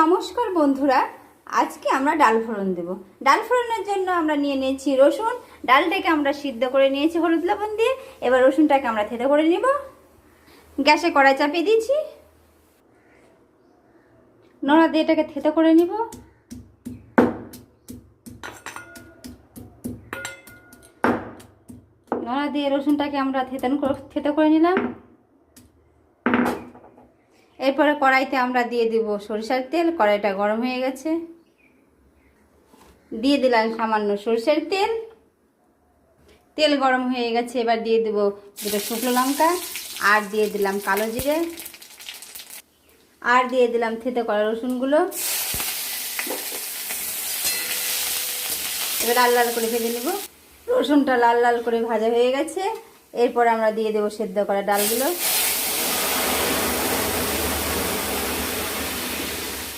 নমস্কার বন্ধুরা, আজকে আমরা ডাল ফোড়ন দেব। ডাল ফোড়নের জন্য আমরা নিয়ে নিয়েছি রসুন। ডালটাকে আমরা সিদ্ধ করে নিয়েছি হলুদ লবণ দিয়ে। এবার রসুনটাকে আমরা থেতো করে নিব। গ্যাসে কড়াই চাপিয়ে দিয়েছি, নোড়া দিয়ে এটাকে থেতো করে নিব। নোড়া দিয়ে রসুনটাকে আমরা থেতো করে নিলাম। এরপরে কড়াইতে আমরা দিয়ে দিব সরিষার তেল। কড়াইটা গরম হয়ে গেছে, দিয়ে দিলাম সামান্য সরিষার তেল। তেল গরম হয়ে গেছে, এবার দিয়ে দেব দুটো শুকনো লঙ্কা, আর দিয়ে দিলাম কালো জিরে, আর দিয়ে দিলাম থেতো করা রসুনগুলো। এবার লাল লাল করে ভেজে নেব। রসুনটা লাল লাল করে ভাজা হয়ে গেছে, এরপর আমরা দিয়ে দেব সেদ্ধ করা ডালগুলো।